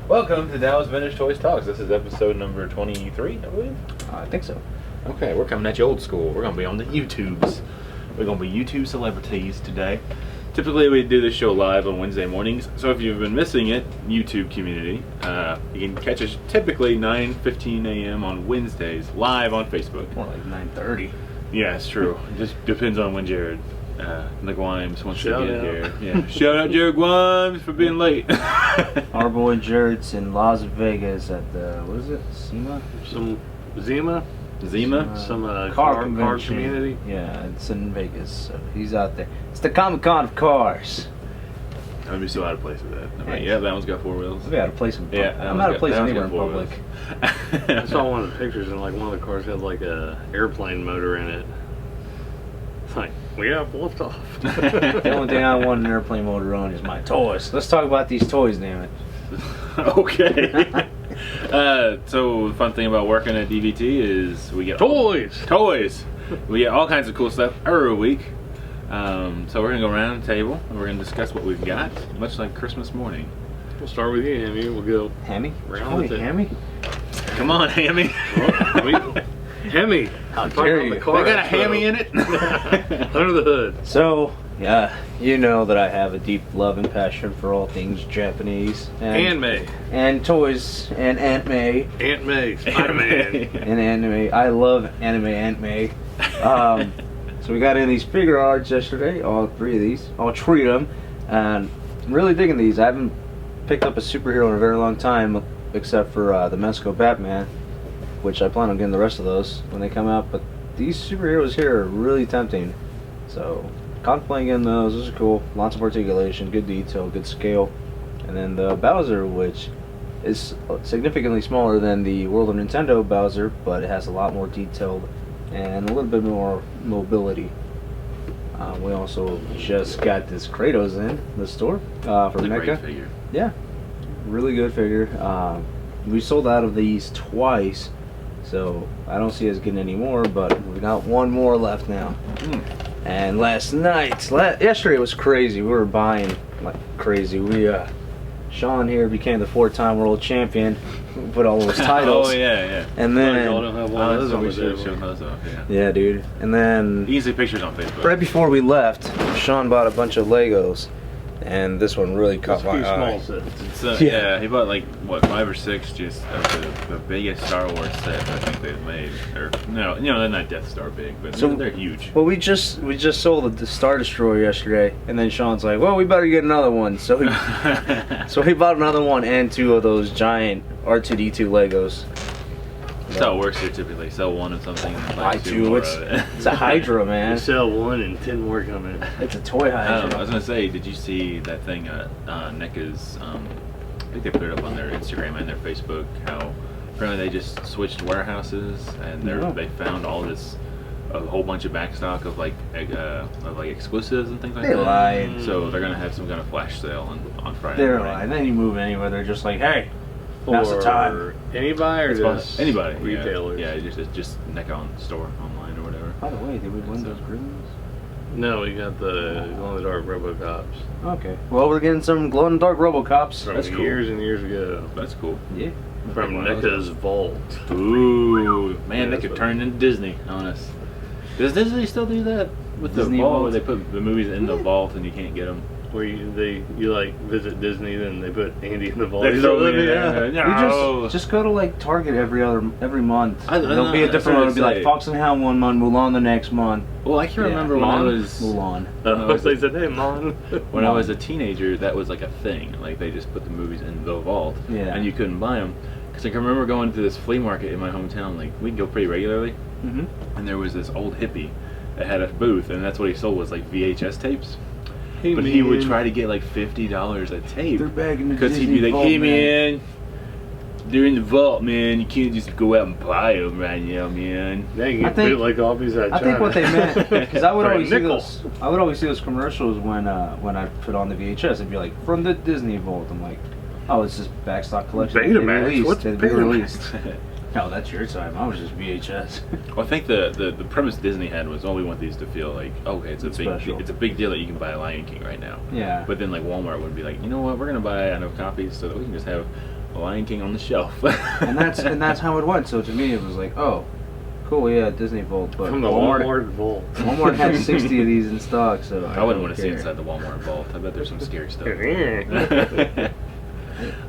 Welcome to Dallas Vintage Toys Talks. This is episode number 23, I believe. I think so. Okay, we're coming at you old school. We're going to be on the YouTubes. We're going to be YouTube celebrities today. Typically, we do this show live on Wednesday mornings. So if you've been missing it, YouTube community, you can catch us typically 9:15 a.m. on Wednesdays, live on Facebook. More like 9:30. Yeah, it's true. It just depends on when Jared, the Grimes, wants to Shout get out. here. Yeah. Shout out Jared Grimes for being late. Our boy Jared's in Las Vegas at the, what is it? SEMA? Some Zima, Zima? some car car convention. community. Yeah, it's in Vegas. So he's out there. It's the Comic Con of cars. I'm gonna be so out of place with that. I'm like, Hey. yeah, that one's got four wheels. We got a place in Yeah, I'm out of place anywhere in four public. wheels. I saw one of the pictures and like one of the cars had like a airplane motor in it. It's like, we have liftoff. The only thing I want an airplane motor on is my toys. Let's talk about these toys, damn it. Okay. So the fun thing about working at DVT is we get Toys! We get all kinds of cool stuff every week. So we're gonna go around the table and we're gonna discuss what we've got, much like Christmas morning. We'll start with you, Hammy. We'll go. Hammy? Round Holy with it. Hammy? Come on, Hammy. Hammy! How Talk dare about the you. car They got a episode. hammy in it. Under the hood. So, yeah, you know that I have a deep love and passion for all things Japanese. Aunt May. And toys and Aunt May. Aunt May. Spider-Man. And anime. I love anime Aunt May. So we got in these figure arts yesterday, all three of these. I'll treat them. And I'm really digging these. I haven't picked up a superhero in a very long time, except for the Mexico Batman, which I plan on getting the rest of those when they come out. But these superheroes here are really tempting. So, contemplating getting those. Those are cool. Lots of articulation, good detail, good scale. And then the Bowser, which is significantly smaller than the World of Nintendo Bowser, but it has a lot more detailed and a little bit more mobility. We also just got this Kratos in the store from It's a great NECA. figure. Yeah, really good figure. We sold out of these twice, so I don't see us getting any more, but we got one more left now. And yesterday was crazy. We were buying like crazy. Sean here became the 4-time world champion. We put all those titles. Oh yeah. And Y'all then, don't have one of those on we the should table. show those off. Yeah. yeah, dude. And then You can see pictures on Facebook. right before we left, Sean bought a bunch of Legos, and this one really caught Just a few my eye. small sets. So, Yeah. yeah, he bought like what 5 or 6 just of the biggest Star Wars set I think they've made. Or no, they're not Death Star big, but So- they're huge. Well, we just sold the Star Destroyer yesterday, and then Sean's like, "Well, we better get another one." So he bought another one and 2 of those giant R2D2 Legos. That's how it works here typically. Sell one of something and buy Buy 2 two. more It's of it. a Hydra, You man. sell one and 10 more come in. It's a toy I don't know. I was Hydra. gonna say, did you see that thing? NECA's. I think they put it up on their Instagram and their Facebook. How apparently they just switched warehouses and Yeah. they found all this, a whole bunch of backstock of like exclusives and things like They that. lied. So they're gonna have some kind of flash sale on Friday. They're morning. lying. Then you move anywhere, they're just like, "Hey, now's the For time." anybody or It's fun. just Anybody, retailers? Yeah, it's just NECA on store online or whatever. By the way, did we win So- those Grimmins? No, we got the glow-in-the-dark RoboCops Okay. Well, we're getting some glow-in-the-dark RoboCops. from That's cool. years and years ago. That's cool. Yeah. From One of those. NECA's vault. Ooh, man, Yeah, they that's could what- turn into Disney on us. Does Disney still do that with the Disney vault, Vault? where they put the movies in the vault and you can't get them? Where you like visit Disney, then they put Andy in the vault. They He's throw like, me in yeah. there. We No. just go to like Target every month. I There'll be a know, that's different what one. It'll be I like say. Fox and Hound one month, Mulan the next month. Well, I can Yeah. remember when I Mulan? was Mulan. They said, "Hey, Mon." when I was a teenager, that was like a thing. Like they just put the movies in the vault, Yeah. and you couldn't buy them. Because I can remember going to this flea market in my hometown. Like we'd go pretty regularly, Mm-hmm. and there was this old hippie that had a booth, and that's what he sold was like VHS tapes. Hey, But he would man. try to get like $50 a tape. They're bagging the Because he'd be Disney like, vault, hey man." man, they're in the vault, man. You can't just go out and buy them right now, man. They can I get think- bit like coffees out of I think what they China. meant, because I would For a always see nickel. those commercials when I put on the VHS. It'd be like from the Disney Vault. I'm like, oh, it's just backstock collection. that they Betamax? released. What's They'd be Betamax? released. No, that's your time. I was just VHS. Well, I think the premise Disney had was, oh, we want these to feel like, okay, it's Special. a big deal that you can buy Lion King right now. Yeah. But then like Walmart would be like, you know what, we're gonna buy enough copies so that we can just have Lion King on the shelf. and that's how it went. So to me, it was like, oh, cool, yeah, Disney Vault. But From the Walmart vault. Walmart had 60 of these in stock, so I wouldn't want to see inside the Walmart vault. I bet there's some scary stuff.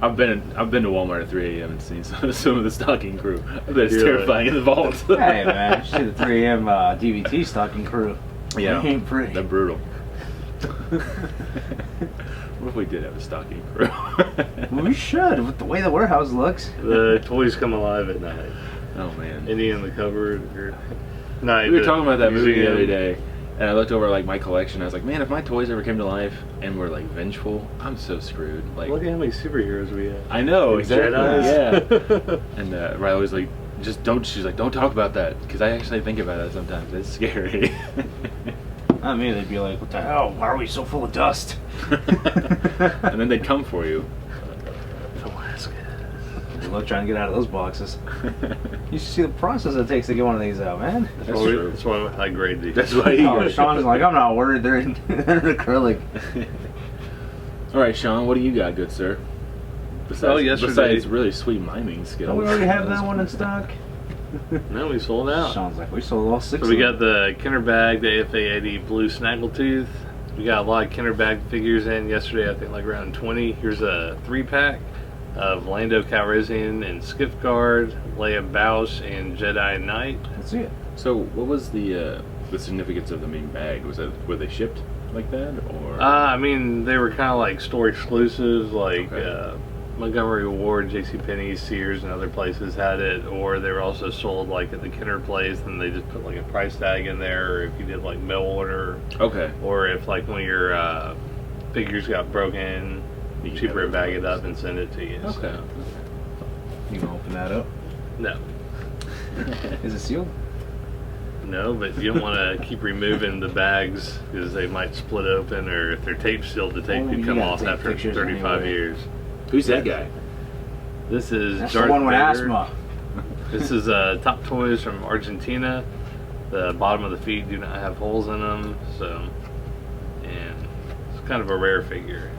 I've been to Walmart at 3 a.m. and seen some of the stocking crew. I bet it's terrifying in the vault. Hey man, you see the 3 a.m. DVT stocking crew. Yeah, They ain't pretty. they're brutal. What if we did have a stocking crew? Well, we should, with the way the warehouse looks. The toys come alive at night. Oh man. Any in the cupboard or night. We were talking about that movie the other day, and I looked over like my collection. I was like, man, if my toys ever came to life and were like vengeful, I'm so screwed. Like, Look at how many superheroes we have. I know And exactly. Jedis. Yeah. And Riley was like, just don't. She's like, don't talk about that because I actually think about it sometimes. It's scary. I mean, they'd be like, what the hell? Why are we so full of dust? And then they'd come for you. Good luck trying to get out of those boxes. You should see the process it takes to get one of these out, man. That's true. That's why I grade these. That's why he Oh, Sean's like, I'm not worried. They're in acrylic. All right, Sean, what do you got, good sir? Besides really sweet miming skills. Don't we already have that one in stock? No, we sold out. Sean's like, we sold all 6 So we of them. got the Kinder Bag, the AFA-80 Blue Snaggletooth. We got a lot of Kinder Bag figures in yesterday, I think like around 20. Here's a 3-pack of Lando Calrissian and Skiff Guard, Leia Bausch, and Jedi Knight. Let's see it. So, what was the significance of the main bag? Were they shipped like that, or? I mean, they were kind of like store exclusives, like Okay. Montgomery Ward, JCPenney, Sears, and other places had it, or they were also sold like at the Kinder place, and they just put like a price tag in there, or if you did like mail order, Okay. or if like one of your figures got broken, You can cheaper have to bag those. it up and send it to you. Okay. So, You can open that up. no. Is it sealed? No, but you don't want to keep removing the bags because they might split open, or if they're tape sealed, the tape Oh, could you come gotta off take after pictures 35 anyway. years. Who's that guy? This is That's Darth the one with Vader. asthma. This is Top Toys from Argentina. The bottom of the feet do not have holes in them, so, and it's kind of a rare figure.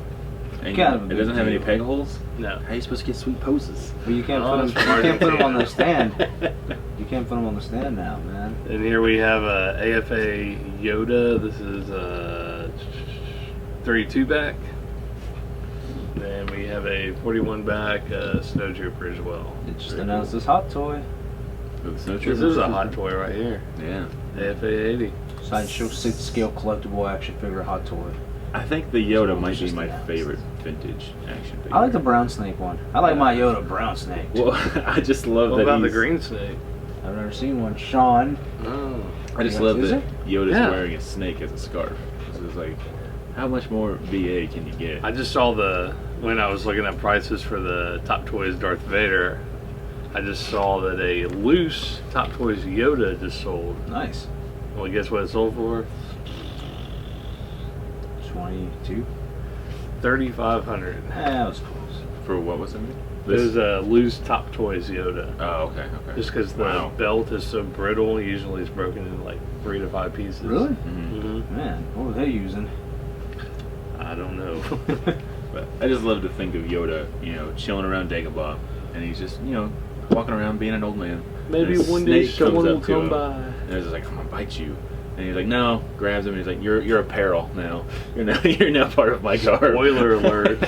And Kind of a it big doesn't have any deal. peg holes? No. How are you supposed to get sweet poses? But you can't, Oh, put it's them, from you can't put them on the Argentina. stand. You can't put them on the stand now, man. And here we have a AFA Yoda. This is a 32 back. Then we have a 41 back Snow Trooper as well. They just announced this hot toy. With the snow This troopers? is a hot toy right here. Yeah. AFA 80. Sideshow 6 scale collectible action figure hot toy. I think the Yoda So might be just my announced. favorite vintage action figure. I like the brown snake one. I like my Yoda brown snake. Well, I just love What that about the he's- green snake? I've never seen one. Sean. Oh. I just Yes, love is that it? Yoda's Yeah. wearing a snake as a scarf. This is like, how much more BA can you get? I just saw when I was looking at prices for the Top Toys Darth Vader, I just saw that a loose Top Toys Yoda just sold. Nice. Well, guess what it sold for? 22. 3,500. That was close. For what was it? This is a loose Top Toys Yoda. Oh, okay, okay. Just because the Wow. belt is so brittle, usually it's broken into like 3 to 5 pieces. Really? Mhm. hmm Man, what were they using? I don't know. But I just love to think of Yoda, chilling around Dagobah, and he's just, walking around being an old man. Maybe And a one day snake comes someone will up to come him, by. And he's like, I'm gonna bite you. And he's like, no, grabs him, and he's like, you're a peril now. You're now part of my garb. Spoiler alert.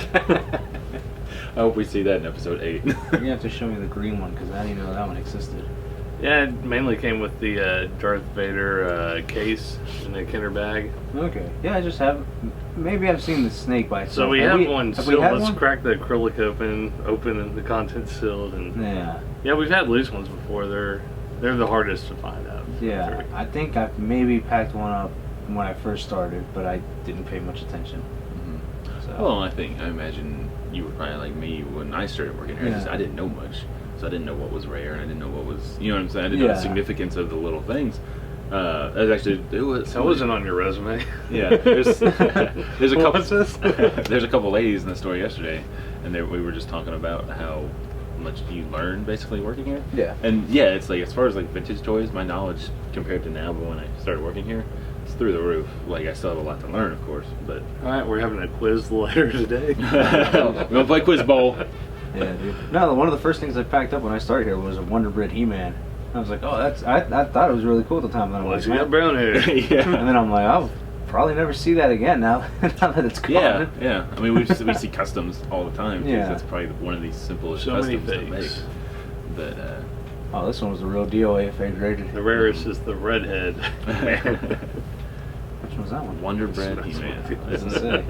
I hope we see that in episode 8. You're gonna have to show me the green one because I didn't know that one existed. Yeah, it mainly came with the Darth Vader case in the Kinder bag. Okay. Yeah, I just have. Maybe I've seen the snake by itself. So we have one Have sealed. we had Let's one? crack the acrylic open and the contents sealed. And Yeah. yeah, we've had loose ones before. They're the hardest to find out. Yeah. I think I maybe packed one up when I first started, but I didn't pay much attention. Mhm. So. Well, I imagine you were probably like me when I started working here. Yeah. I didn't know much, so I didn't know what was rare, and I didn't know what was, you know what I'm saying? I didn't know Yeah. the significance of the little things. That was actually it was. That wasn't on your resume. Yeah, there's a couple. What's this? There's a couple ladies in the store yesterday, and we were just talking about how much you learn basically working here. Yeah. And yeah, it's like as far as like vintage toys, my knowledge compared to now, but when I started working here, it's through the roof. Like I still have a lot to learn, of course, but All right, we're having a quiz later today. we're gonna play Quiz Bowl. Yeah, dude. No, one of the first things I packed up when I started here was a Wonder Bread He-Man. I was like, oh, I thought it was really cool at the time. Then I'm Well, like, you got man. brown hair. Yeah. And then I'm like, I'll probably never see that again now, now that it's gone. Yeah, yeah. I mean, we see customs all the time. 'Cause Yeah. that's probably one of the simplest So many customs to make. fakes. But Oh, this one was the real deal, AFA graded. The rarest is the redhead. Which one's that one? Wonder Bread That's He-Man. what Doesn't say.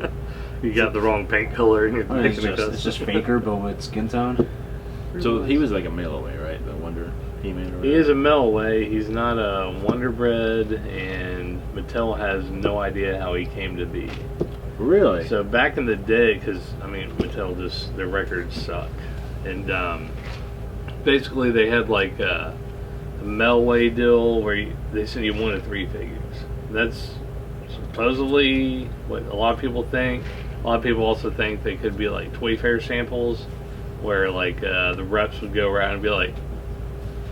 You got the wrong paint color and you're Oh, it's, making a just, it's just Faker, but with skin tone. So he was like a mail away, right? The Wonder He-Man. Or He is a mail away. He's not a Wonder Bread, and Mattel has no idea how he came to be. Really? So back in the day, because I mean Mattel just their records suck, and basically they had like a mailway deal where they said you wanted 3 figures. That's supposedly what a lot of people think. A lot of people also think they could be like toy fair samples, where like the reps would go around and be like,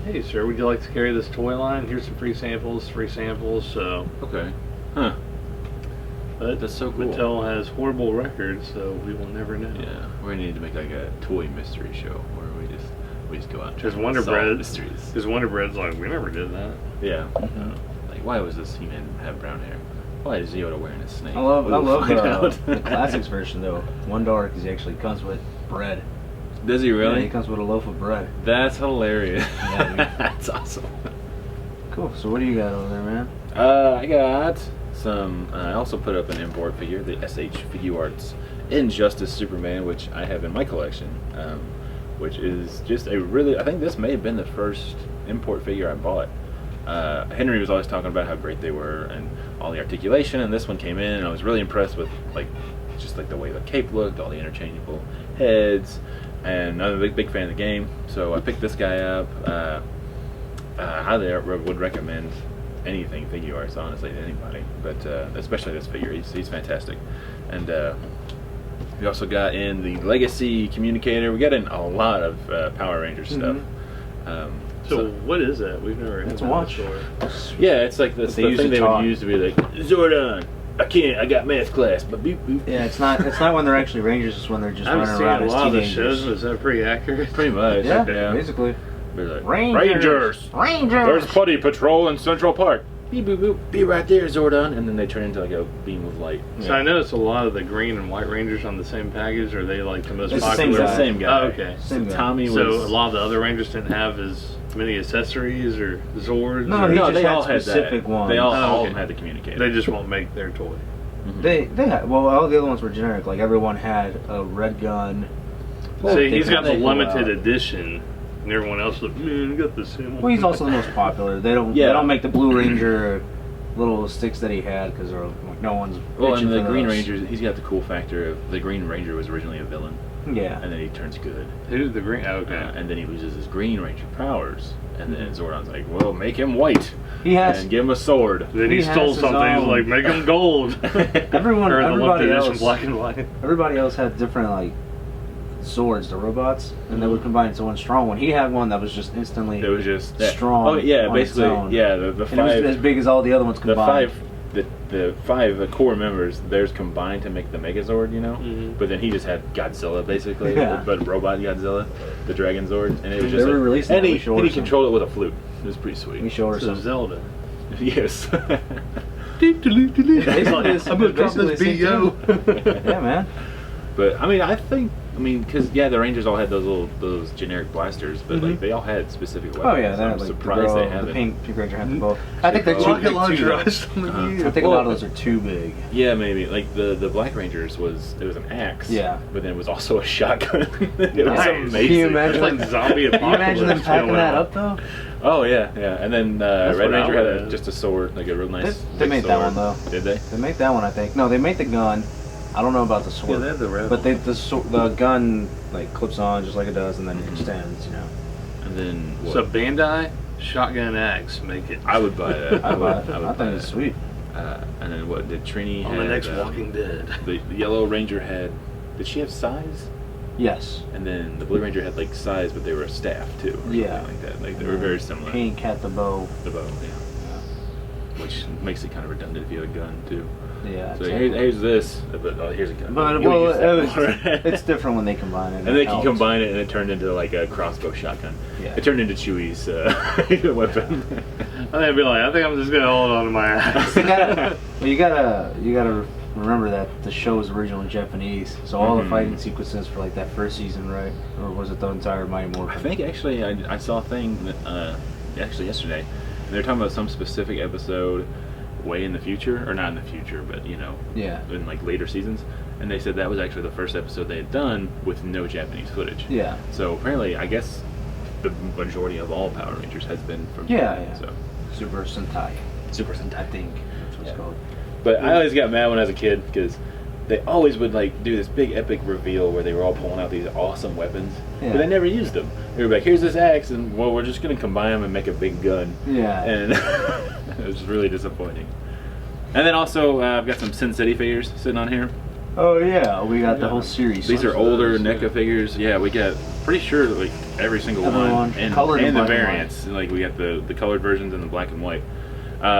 "Hey, sir, would you like to carry this toy line? Here's some free samples, So, Okay. Huh. but That's so cool. Mattel has horrible records, so we will never know. Yeah, we need to make like a toy mystery show where we just go out and Because try to Wonder solve Bread, mysteries. because Wonder Bread's like, we never did that. Yeah. Mhm. Like, why was this He-Man have brown hair? Why is Yoda wearing a snake? I love We'll find out. the classics version though. One dollar because he actually comes with bread. Does he Yeah, really? he comes with a loaf of bread. That's hilarious. Yeah, dude. That's awesome. Cool. So what do you got over there, man? I got some. I also put up an import figure, the SH Figuarts Injustice Superman, which I have in my collection. Which is just a really. I think this may have been the first import figure I bought. Henry was always talking about how great they were and all the articulation, and this one came in, and I was really impressed with just the way the cape looked, all the interchangeable heads, and I'm a big fan of the game, so I picked this guy up. Highly would recommend anything Figuarts, honestly, to anybody, but especially this figure. He's fantastic, and we also got in the Legacy Communicator. We got in a lot of Power Rangers stuff. So what is that? We've never had It's that a watch. before. Yeah, it's like the They thing usually they talk. would use to be like, Zordon, I got math class, but beep boop. Yeah, it's not when they're actually Rangers. It's when they're just I've running seen around a as lot of the teenagers. shows. Is that pretty accurate? Pretty much. Yeah, basically. Be like, Rangers. There's Putty Patrol in Central Park. Beep boop boop. Be right there, Zordon. And then they turn into like a beam of light. So I noticed a lot of the green and white Rangers on the same package. Are they like the most It's the same popular? guy. It's the same guy. Oh, okay. Same guy. Tommy was. So a lot of the other Rangers didn't have as many accessories or Zords. No, or he no, just they had all had specific that. ones. They all Oh, okay. had the communicator. they just won't make their toy. Mhm. They had, well, all the other ones were generic. Like everyone had a red gun. See, They he's got the kinda go limited out. edition, and everyone else like, man, I got the same one. Well, he's also the most popular. They don't. Yeah. They don't make the Blue Ranger little sticks that he had because like, no one's. Well, itching and the for Green those. Ranger, he's got the cool factor of the Green Ranger was originally a villain, Yeah. and then he turns good. Who the green? Oh, okay. And then he loses his Green Ranger powers, and then Zordon's like, "Well, make him white He has. and give him a sword." Then he he stole has his something. He's own- like, make them gold. Everyone. or in the Everybody limited edition else. black and white. Everybody else had different like swords, the robots, and they would combine into one strong one. He had one that was just instantly. It was just strong. Oh yeah, on its basically, own. yeah. The And it was five, as big as all the other ones the combined. five core members. Theirs combined to make the Megazord, you know. Mhm. But then he just had Godzilla, basically, Yeah. but robot Godzilla, the Dragon Zord, and it was They just. re-released and that. he, We showed and he some. controlled it with a flute. It was pretty sweet. We showed her So some. Zelda. Yes. Basically, I'm gonna drop basically this the same BO. Yeah, man. But I mean, because the Rangers all had those generic blasters, but like they all had specific weapons. Oh yeah, so I'm that like surprised the, they girl, haven't. the pink Ranger had the bow. I think they're too Rocket big launcher, too. I still Uh-huh. need. I think a lot of those are too big. Yeah, maybe like the Black Rangers was an axe. Yeah. But then it was also a shotgun. It was Nice. amazing. Can you imagine? It's like zombie Can you imagine them apocalypse packing going that on. up though? Oh yeah, yeah. And then That's Red what Ranger I had would- just a sword, like a real nice. They big made that sword. one, though. Did they? They make that one, I think. No, they make the gun. I don't know about the Yeah, sword. they have the red. But the gun like clips on just like it does, and then it extends. You know. And then what? So Bandai, shotgun axe, make it. I would buy that. I would think buy it's that. sweet. And then what did Trini on had? the next Walking Dead. The Yellow Ranger had. Did she have size? Yes. And then the Blue Ranger had like size, but they were a staff too. Or Yeah. something like that. Like they were very similar. Pink had the bow. The bow, yeah. which makes it kind of redundant if you have a gun too. Yeah. So exactly. here's this, but here's a gun. But You well, use that more. it's different when they combine it. And they can helps. combine it, and it turned into like a crossbow shotgun. Yeah. It turned into Chewie's weapon. I'd be like, I think I'm just gonna hold on to my ass. You gotta remember that the show was originally Japanese, so all the Mhm. fighting sequences for like that first season, right? Or was it the entire Mighty Morphin? I think actually I saw a thing that, actually yesterday, and they were talking about some specific episode way in the future, or not in the future, but Yeah. in like later seasons, and they said that was actually the first episode they had done with no Japanese footage. Yeah. So apparently, I guess the majority of all Power Rangers has been from Yeah, Japan. yeah. So Super Sentai, Super I Sentai. think that's what it's Yeah. called. But I always got mad when I was a kid because they always would like do this big epic reveal where they were all pulling out these awesome weapons, Yeah. but they never used them. They were like, "Here's this axe, and well, we're just gonna combine them and make a big gun." Yeah. And it was really disappointing. And then also, I've got some Sin City figures sitting on here. Oh yeah, we got the whole series. These are older those, NECA yeah. figures. Yeah, we got pretty sure like every single Everyone. one, and Colored and the black and white. variants. Like we got the colored versions and the black and white.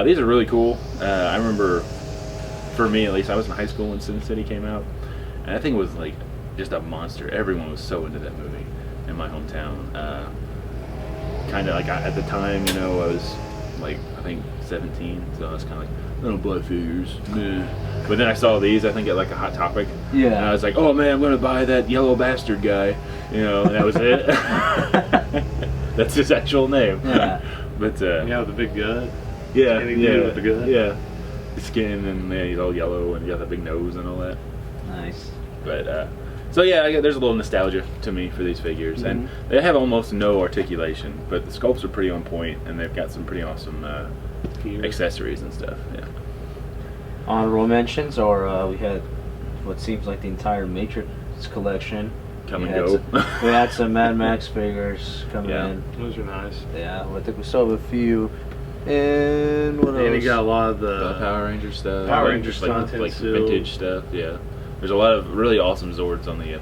These are really cool. I remember, for me at least, I was in high school when Sin City came out, and I think it was like just a monster. Everyone was so into that movie in my hometown. Kind of like at the time, I was like I think 17, so I was kind of like, I don't buy figures. Meh. But then I saw these, I think at like a Hot Topic. Yeah. And I was like, oh man, I'm gonna buy that yellow bastard guy, and that was it. That's his actual name. Yeah. But Yeah, with the big gut. yeah, Skinny yeah, dude with the gun. yeah. The skin and he's all yellow and he got that big nose and all that. Nice. But so yeah, there's a little nostalgia to me for these figures, and they have almost no articulation, but the sculpts are pretty on point, and they've got some pretty awesome accessories and stuff. Yeah. Honorable mentions, or we had what seems like the entire Matrix collection. Come we and had go. We had some Mad Max figures coming Yeah. in. Those are nice. Yeah, well, I think we still have a few. And what And else? you got a lot of The the Power Ranger stuff, Power like, Rangers like, content like still. vintage stuff. Yeah, there's a lot of really awesome Zords on the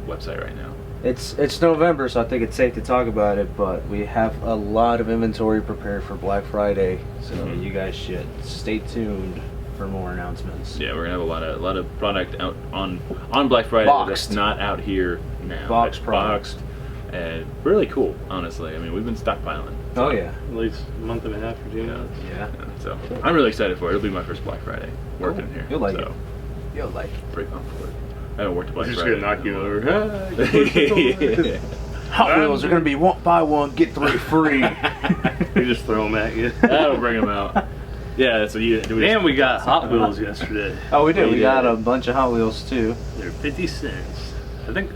website right now. It's November, so I think it's safe to talk about it. But we have a lot of inventory prepared for Black Friday, so Mhm. you guys should stay tuned for more announcements. Yeah, we're gonna have a lot of product out on Black Friday Boxed. that's not out here now. Boxed That's product. boxed, and really cool. Honestly, I mean, we've been stockpiling. Oh yeah, at least a month and a half or 2 months. yeah. So I'm really excited for it. It'll be my first Black Friday working Cool. here. You'll like so, it. You'll like it. Pretty pumped for it. I haven't worked a Black Just Friday. gonna knock you over. Yeah. Hot Wheels are gonna be buy one get three free. You just throw them at you. That'll bring them out. Yeah, so you. Do And we got Hot Wheels yesterday. Oh, we did. We We got did. a bunch of Hot Wheels too. They're 50 cents. I think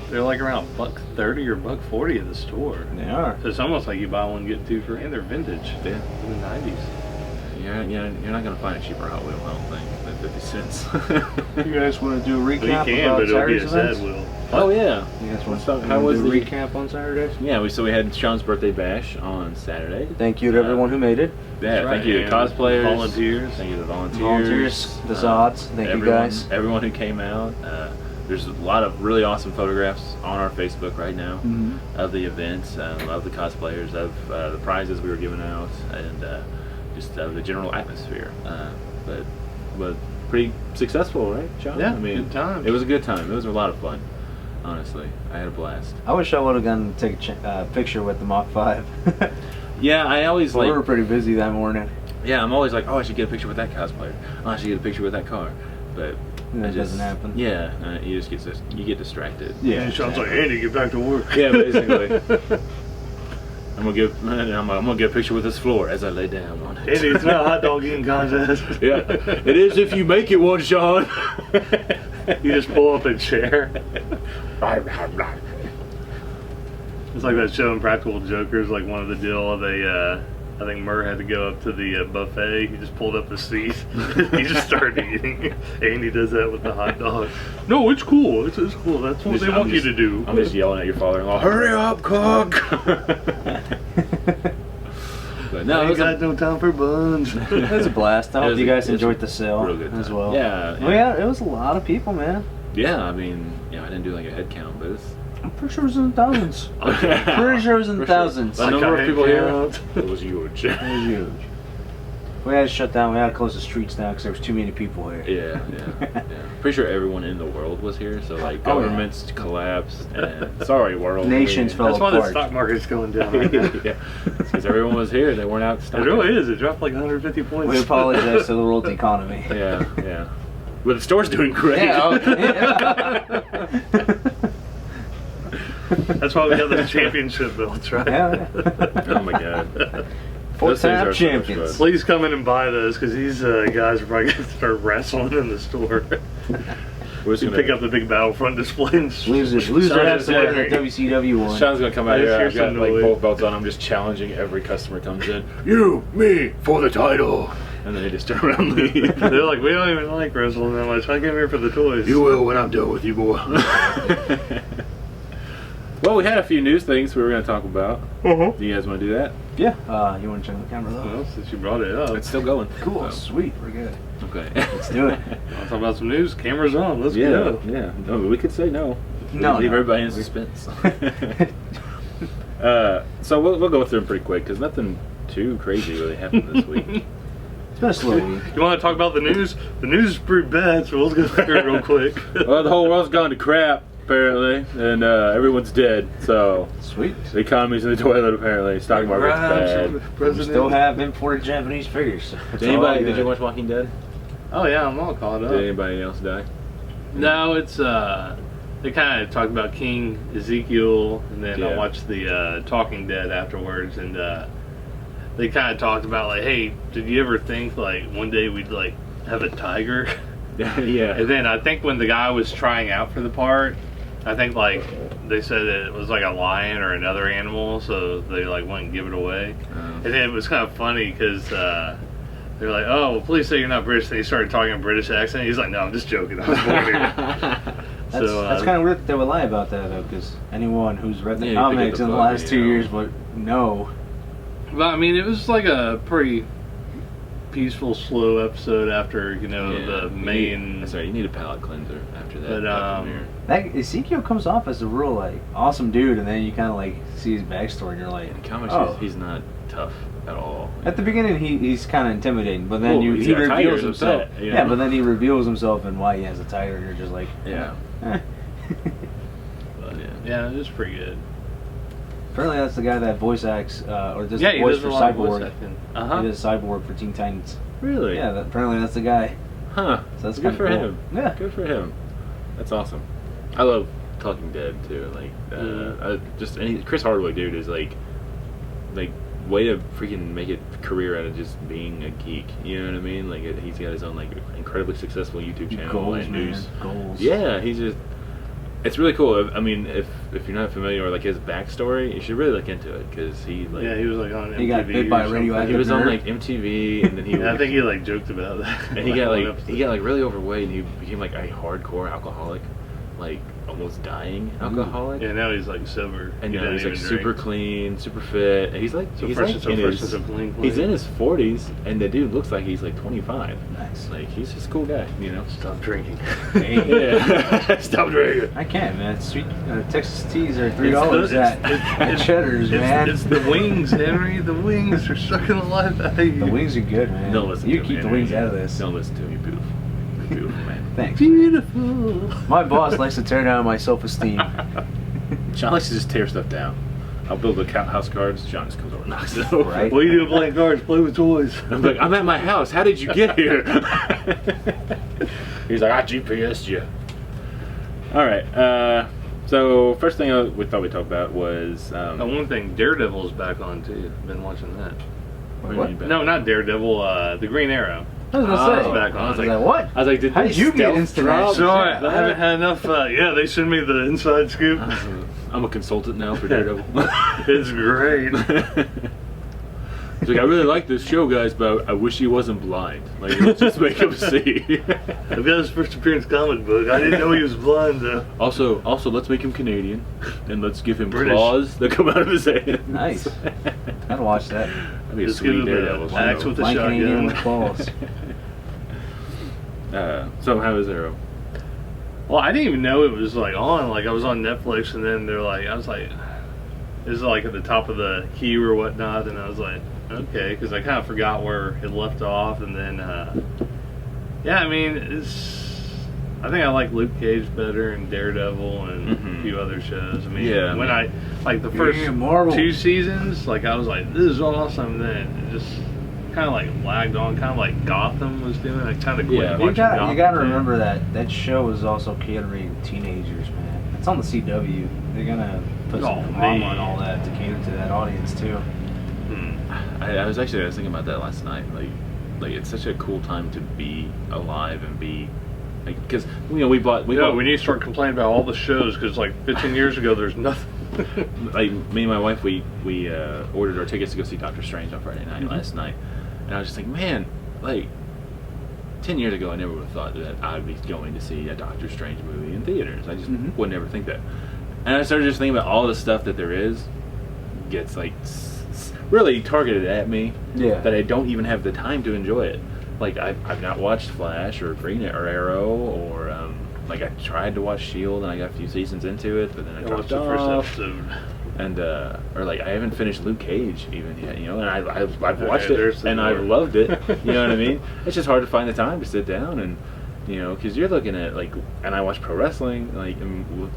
they're like around $1.30 or $1.40 at the store. They are. So it's almost like you buy one get two free, and they're vintage. Yeah. In the 90s. You're not gonna find a cheaper Hot Wheel, I don't think, than 50 cents. You guys want to do a Well, recap you can, about but it'll be Saturday's a sad events? wheel. Oh yeah. You guys want Let's to talk- how was do a the- recap on Saturdays? Yeah, we had Sean's birthday bash on Saturday. Thank you to everyone who made it. Yeah, That's thank you to and cosplayers, volunteers. thank you to the volunteers, Volunteers, the Zods. Thank you everyone, guys. everyone who came out. There's a lot of really awesome photographs on our Facebook right now Mhm. of the events, of the cosplayers, of the prizes we were giving out, and just of the general atmosphere. But pretty successful, right, Sean? Yeah, I mean, good time. It was a good time. It was a lot of fun. Honestly, I had a blast. I wish I would have gone to take a picture with the Mach 5. Yeah, I always Well, like. we were pretty busy that morning. Yeah, I'm always like, oh, I should get a picture with that cosplayer. Oh, I should get a picture with that car. But And I it doesn't happen. Yeah, you just get distracted. And Sean's like, Andy, get back to work. Yeah, basically. I'm gonna get a picture with this floor as I lay down on it. Andy, it's not a hot dog eating contest. Yeah, it is if you make it one, Sean. You just pull up a chair. It's like that show Impractical Jokers, like one of the deal, I think Murr had to go up to the buffet. He just pulled up a seat. He just started eating. Andy does that with the hot dog. No, it's cool. It's cool. That's what they want you to do. I'm just yelling at your father-in-law. Hurry up, cook! But no, I it ain't was got no time for buns. It was a blast. I It hope was you a- guys it was enjoyed a the sale real good as time. well. Yeah, Well, yeah, it was a lot of people, man. Yeah, I mean, I didn't do like a head count, but it's I'm pretty sure it was in the thousands. Pretty sure it was in the thousands. The Like number a of people head here, count. it was huge. It was huge. We had to shut down. We had to close the streets down because there was too many people here. Yeah. Pretty sure everyone in the world was here, so like Oh, yeah. governments collapsed. And sorry, world. Nations fell That's why the apart. stock market's going down right now. Yeah, because everyone was here. They weren't out. It stocking. really is. It dropped like 150 points. We apologize to the world economy. Yeah. But the store's doing great. Yeah, That's why we got those championship belts, right? Yeah. Oh my god. Those things Four-time are so much champions. fun. Please come in and buy those because these guys are probably going to start wrestling in the store. We're just You gonna pick up the big Battlefront display and Loser has to wear the WCW one. Sean's gonna come out I just here. hear I've got some like noise. both belts on. I'm just challenging every customer comes in. You, me, for the title. And then they just turn around and leave. They're like, we don't even like wrestling that much. I came here for the toys. You will when I'm done with you, boy. Well, we had a few news things we were going to talk about. Uh-huh. Do you guys want to do that? Yeah. You want to turn the camera though? Well, since you brought it up, It's still going. Cool. So, Sweet. We're good. okay. Let's do it. I'll talk about some news. Cameras on. Let's Yeah, go. yeah. No, we could say no. No, Leave no. everybody in suspense. So we'll go through them pretty quick because nothing too crazy really happened this week. It's been a slow week. You want to talk about the news? The news is pretty bad, so let's go through it real quick. Well, the whole world's gone to crap apparently, and everyone's dead. So Sweet. the economy's in the toilet apparently. Stock market's bad. We still have imported Japanese figures. So it's Did anybody? all Did you good. watch Walking Dead? Oh yeah, I'm all caught up. Did anybody else die? No, it's they kind of talked about King Ezekiel, and then I Yeah. watched the Talking Dead afterwards, and they kind of talked about like, hey, did you ever think like one day we'd like have a tiger? Yeah. And then I think when the guy was trying out for the part, I think like they said that it was like a lion or another animal, so they like wouldn't give it away. And then it was kind of funny because they were like, "Oh, well, please say you're not British." And he started talking in a British accent. He's like, "No, I'm just joking. I was born here." That's kind of weird that they would lie about that though, because anyone who's read the Yeah, you pick up comics the in the book, last you 2 know. years would know. But I mean, it was like a pretty peaceful, slow episode after the main. You need a palate cleanser after that. But, premiere. That Ezekiel comes off as a real like awesome dude, and then you kind of like see his backstory, and you're like, In comics, oh. he's not tough at all. At the beginning, he's kind of intimidating, but then Well, he he's got a tiger reveals as a himself. pet, you Yeah, know? but then he reveals himself and why he has a tiger, and you're just like, Yeah. eh. But, yeah. Yeah, it was pretty good. Apparently, that's the guy that voice acts or does Yeah, the he voice does for a lot of voice Cyborg. acting. He does Cyborg for Teen Titans. Really? Yeah, apparently that's the guy. Huh. So that's good kind of for cool. him. Yeah. Good for him. That's awesome. I love Talking Dead too. Like, just any Chris Hardwick, dude, is like way to freaking make a career out of just being a geek. You know what I mean? Like, he's got his own like incredibly successful YouTube channel Goals, and man. news. Goals. Yeah, he's just. It's really cool. I mean, if you're not familiar with like his backstory, you should really look into it because he like Yeah, he was like on MTV. He got bit by a or something. radioactive he was on nerd. like MTV and then he Yeah, I think he like joked about that. and he got like really overweight and he became like a hardcore alcoholic, like almost dying alcoholic. Yeah, now he's like sober. And He now he's doesn't like even super drink. clean, super fit. And he's like So he's fresh like and so in fresh his, and so clean. he's in his 40s and the dude looks like he's like 25. Nice. Like he's just a cool guy, you know. Stop drinking. Hey. Yeah. Stop drinking. I can't, man. Sweet Texas teas are It's $3 the- at it's- Cheddar's, man. It's the wings, Henry. The wings are sucking the life out of you. The wings are good, man. Don't listen You to keep him, the Henry. wings out of this. Don't listen to him, you're beautiful. You're beautiful, man. Thanks. Beautiful. My boss likes to tear down my self-esteem. John likes to just tear stuff down. I'll build a house cards. John just comes over and knocks it over. Right. What are you doing playing cards? Play with toys. I'm like, I'm at my house. How did you get here? He's like, I GPS'd you. All right. So first thing we thought we'd talk about was One thing, Daredevil's back on too. Been watching that. what do you What? mean back? No, not Daredevil. The Green Arrow. I was gonna say. back on. I was I like, was like, what? I was like, did How they did you get stealth instant drop? action? Sorry, that? I haven't had enough. Yeah, they send me the inside scoop. I'm a consultant now for Daredevil. It's great. He's like, I really like this show, guys, but I wish he wasn't blind. Like, let's just make him see. I've got his first appearance comic book. I didn't know he was blind though. Also, let's make him Canadian, and let's give him British. claws that come out of his hands. Nice. I'd watch that. That'd be a Just give sweet him Daredevil an axe show. with a Blind Canadian shotgun. with claws. So how is Arrow? Well, I didn't even know it was like on. Like I was on Netflix, and then they're like, I was like, this is like at the top of the queue or whatnot, and I was like, Okay, because I kind of forgot where it left off, and then yeah, I mean, I think I like Luke Cage better and Daredevil and a few other shows. I mean, Yeah, when I like the first Marvel. 2 seasons, like I was like, this is awesome. Then it just kind of like lagged on, kind of like Gotham was doing. I kind of quit Yeah. watching Gotham. You gotta remember that show is also catering to teenagers, man. It's on the CW. They're gonna put some drama and all that to cater to that audience too. I was thinking about that last night. Like it's such a cool time to be alive and be like, because we bought We need to start complaining about all the shows because like 15 years ago, there's nothing. like me and my wife, we ordered our tickets to go see Doctor Strange on Friday night last night, and I was just like, man, like 10 years ago, I never would have thought that I'd be going to see a Doctor Strange movie in theaters. I just would never think that. And I started just thinking about all the stuff that there is gets like really targeted at me. Yeah. That I don't even have the time to enjoy it. Like I've not watched Flash or Green or Arrow or like I tried to watch Shield and I got a few seasons into it, but then I dropped watched the first off. episode. And or like I haven't finished Luke Cage even yet, and I've watched there's it some and more. I've loved it. You know what I mean? It's just hard to find the time to sit down and because you're looking at like, and I watch pro wrestling, like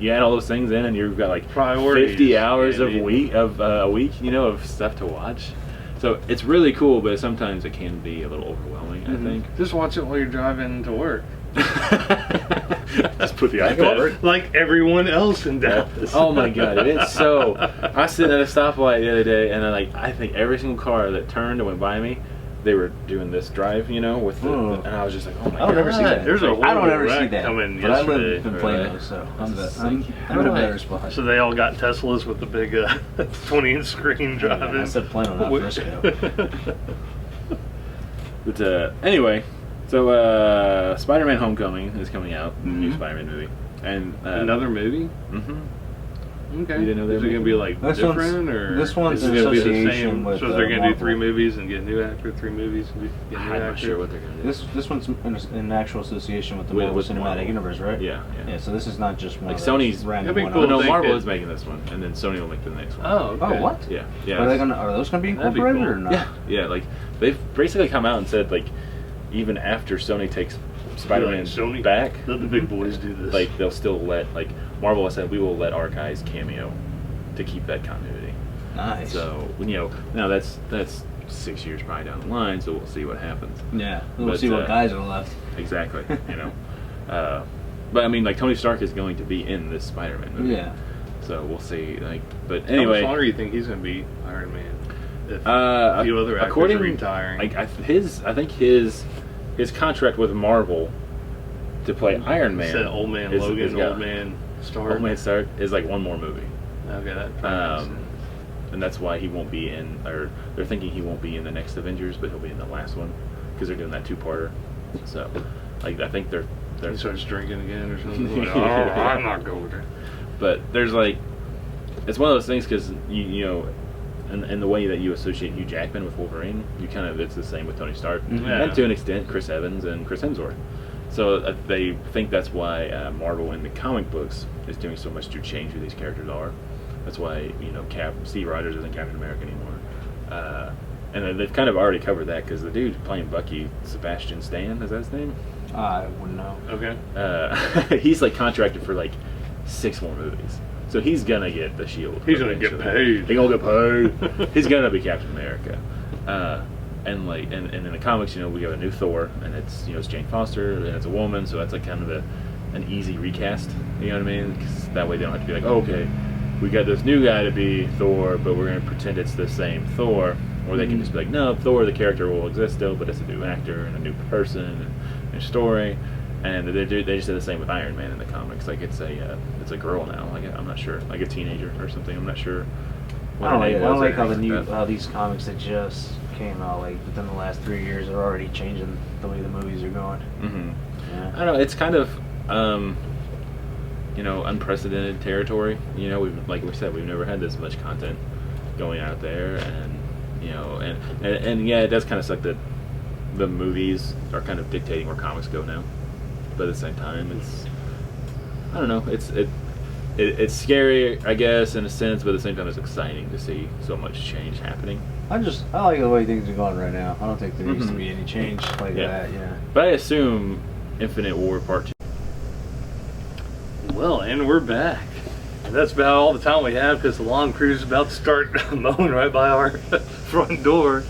you add all those things in, and you've got like Priorities, 50 hours Andy. a week of stuff to watch. So it's really cool, but sometimes it can be a little overwhelming. I think. Just watch it while you're driving to work. Just put the iPad. Like everyone else in Dallas. Oh my god, it's so. I was sitting at a stoplight the other day, and I think every single car that turned and went by me, they were doing this drive, with the, and I was just like, oh my god. I don't ever see that. There's a I don't horrible ever see wreck that. coming But I yesterday. live in Plano, Really? so I'm I'm in a better spot. So they all got Teslas with the big 20-inch screen driving. I said Plano, not Frisco. But anyway, so Spider-Man: Homecoming is coming out, new Spider-Man movie, and Another movie? Okay. You didn't know they Is were it going to be making- like different, or this one's is in it gonna be the association same? with, So they're going to do Marvel. 3 movies and get a new actor, 3 movies and get a new I'm actor. not sure what they're gonna do. This one's in actual association with the With- Marvel with Cinematic Marvel. Universe, right? Yeah. Yeah, so this is not just one Like of those Sony's- random That'd be one-offs. cool. no, Think Marvel it- is making this one, and then Sony will make the next one. Oh, okay. Oh, what? Yeah. Are those gonna be That'd be incorporated cool. or not? Yeah. Like they've basically come out and said like, even after Sony takes Spider-Man Sony back, Let the big boys do this. like they'll still let Marvel has said we will let our guys cameo to keep that continuity. Nice. So now that's 6 years probably down the line, so we'll see what happens. Yeah, we'll But, see what guys are left. Exactly. But I mean, like Tony Stark is going to be in this Spider-Man movie. Yeah. So we'll see. But How anyway, much longer do you think he's going to be Iron Man? If a few other actors according are retiring. I think his contract with Marvel to play Iron Man. Said Old Man is- Logan, is got- Old Man Stark. Old Man Stark is like one more movie. Okay, that probably makes sense. And that's why he won't be in, or they're thinking he won't be in the next Avengers, but he'll be in the last one because they're doing that 2-parter. So, I think they're He starts drinking again or something. Like, oh, I'm not going there. But there's it's one of those things because in the way that you associate Hugh Jackman with Wolverine, it's the same with Tony Stark, Yeah. and to an extent Chris Evans and Chris Hemsworth. So they think that's why Marvel in the comic books is doing so much to change who these characters are. That's why Steve Rogers isn't Captain America anymore, and they've kind of already covered that because the dude playing Bucky, Sebastian Stan, is that his name? I wouldn't know. Okay. He's contracted for 6 more movies, so he's gonna get the shield. He's gonna get paid. He's gonna get paid. He's gonna be Captain America. And in the comics, we have a new Thor, and it's it's Jane Foster, and it's a woman, so that's kind of an easy recast. You know what I mean? 'Cause that way they don't have to be like, oh, okay, we got this new guy to be Thor, but we're gonna pretend it's the same Thor. Or they can just be like, no, Thor, the character will exist still, but it's a new actor and a new person and a new story. And they just did the same with Iron Man in the comics. It's a girl now. I'm not sure, a teenager or something. I'm not sure. I don't like how that. how these comics that just came out within the last 3 years are already changing the way the movies are going. Mm-hmm. Yeah. I don't know. It's kind of unprecedented territory. We've like we said, we've never had this much content going out there, and and yeah, it does kind of suck that the movies are kind of dictating where comics go now. But at the same time, I don't know. It's scary, I guess, in a sense, but at the same time, it's exciting to see so much change happening. I like the way things are going right now. I don't think there needs to be any change like Yeah. that. Yeah. But I assume Infinite War Part 2. Well, and we're back. And that's about all the time we have because the lawn crew's about to start mowing right by our front door.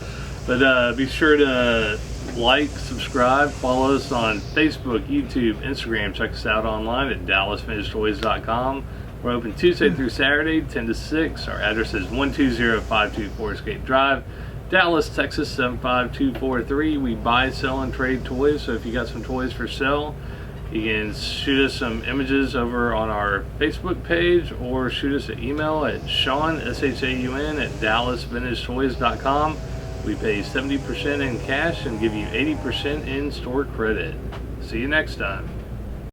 But be sure to like, subscribe, follow us on Facebook, YouTube, Instagram. Check us out online at DallasVintageToys.com. We're open Tuesday through Saturday, 10 to 6. Our address is 120-524 Escape Drive, Dallas, Texas 75243. We buy, sell, and trade toys. So if you got some toys for sale, you can shoot us some images over on our Facebook page or shoot us an email at Shaun, S-H-A-U-N, at DallasVintageToys.com. We pay 70% in cash and give you 80% in store credit. See you next time.